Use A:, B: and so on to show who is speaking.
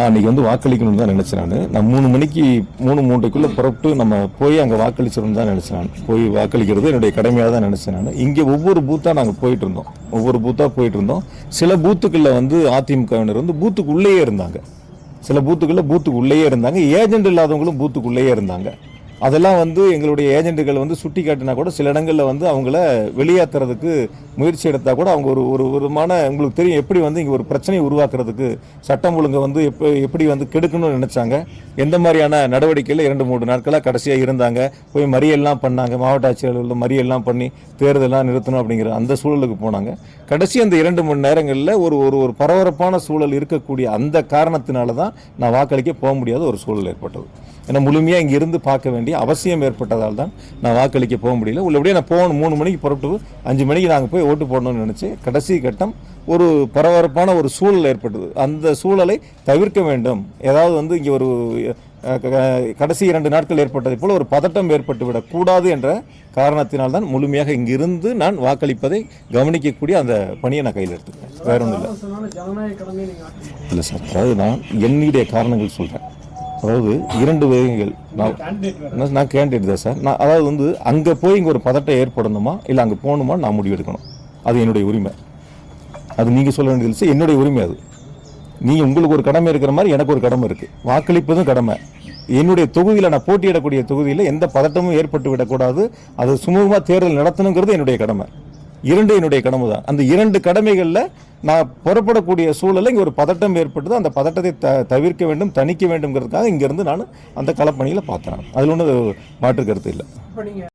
A: நான் அன்றைக்கி வந்து வாக்களிக்கணும்னு தான் நினச்சேன். நான் 3 மணிக்கு 3:30க்குள்ளே புறப்பட்டு நம்ம போய் அங்கே வாக்களிச்சிடணும் தான் நினச்சேன். நான் போய் வாக்களிக்கிறது என்னுடைய கடமையாக தான் நினச்சேன். நான் இங்கே ஒவ்வொரு பூத்தாக நாங்கள் போயிட்டு இருந்தோம். சில பூத்துக்களில் வந்து அதிமுகவினர் வந்து பூத்துக்குள்ளேயே இருந்தாங்க. சில பூத்துக்களில் பூத்துக்குள்ளேயே இருந்தாங்க. ஏஜென்ட் இல்லாதவங்களும் பூத்துக்குள்ளேயே இருந்தாங்க. அதெல்லாம் வந்து எங்களுடைய ஏஜென்ட்டுகள் வந்து சுட்டி காட்டினா கூட சில இடங்களில் வந்து அவங்கள வெளியேற்றுறதுக்கு முயற்சி எடுத்தால் கூட அவங்க ஒரு விதமான உங்களுக்கு தெரியும் எப்படி வந்து இங்கே ஒரு பிரச்சனையை உருவாக்குறதுக்கு சட்டம் ஒழுங்கை வந்து எப்படி வந்து கெடுக்கணும்னு நினச்சாங்க. எந்த மாதிரியான நடவடிக்கையில் 2-3 நாட்களாக கடைசியாக இருந்தாங்க. போய் மறியல்லாம் பண்ணாங்க. மாவட்ட ஆட்சியாளர்கள் மறியல்லாம் பண்ணி தேர்தலாம் நிறுத்தணும் அப்படிங்கிற அந்த சூழலுக்கு போனாங்க. கடைசி அந்த 2 மணி நேரங்களில் ஒரு பரபரப்பான சூழல் இருக்கக்கூடிய அந்த காரணத்தினால தான் நான் வாக்களிக்க போக முடியாத ஒரு சூழல் ஏற்பட்டது. ஏன்னா முழுமையாக இங்கே இருந்து பார்க்க வேண்டிய அவசியம் ஏற்பட்டதால் தான் நான் வாக்களிக்க போக முடியல. உள்ளபடியே நான் போகணும் 3 மணிக்கு புறப்பட்டு 5 மணிக்கு நாங்கள் போய் ஓட்டு போடணும்னு நினச்சி கடைசி கட்டம் ஒரு பரபரப்பான ஒரு சூழல் ஏற்பட்டது. அந்த சூழலை தவிர்க்க வேண்டும். ஏதாவது வந்து இங்கே ஒரு கடைசி 2 நாட்கள் ஏற்பட்டதை போல் ஒரு பதட்டம் ஏற்பட்டு விடக்கூடாது என்ற காரணத்தினால்தான் முழுமையாக இங்கிருந்து நான் வாக்களிப்பதை கவனிக்கக்கூடிய அந்த பணியை நான் கையில் எடுத்துக்கிறேன். வேற ஒன்றும் இல்லை சார். அதாவது நான் என்னுடைய காரணங்கள் சொல்கிறேன். அதாவது 2 வகைகள். நான் கேண்டிடேட் தான் சார். நான் அதாவது வந்து அங்கே போய் இங்கே ஒரு பதட்டம் ஏற்படணுமா இல்லை அங்கே போகணுமா நான் முடிவெடுக்கணும். அது என்னுடைய உரிமை. அது நீங்கள் சொல்ல வேண்டியது இல்லை, என்னுடைய உரிமை. அது நீங்கள் உங்களுக்கு ஒரு கடமை இருக்கிற மாதிரி எனக்கு ஒரு கடமை இருக்குது. வாக்களிப்பதும் கடமை. என்னுடைய தொகுதியில் நான் போட்டியிடக்கூடிய தொகுதியில் எந்த பதட்டமும் ஏற்பட்டு விடக்கூடாது. அது சுமூகமாக தேர்தல் நடத்தணுங்கிறது என்னுடைய கடமை. 2 என்னுடைய கடமை தான். அந்த 2 கடமைகளில் நான் புறப்படக்கூடிய சூழலில் இங்கே ஒரு பதட்டம் ஏற்பட்டது. அந்த பதட்டத்தை தவிர்க்க வேண்டும், தணிக்க வேண்டும்ங்கிறதுக்காக இங்கேருந்து நான் அந்த களப்பணியில் பார்த்தேன். அதில் ஒன்றும் மாற்று கருத்து இல்லை.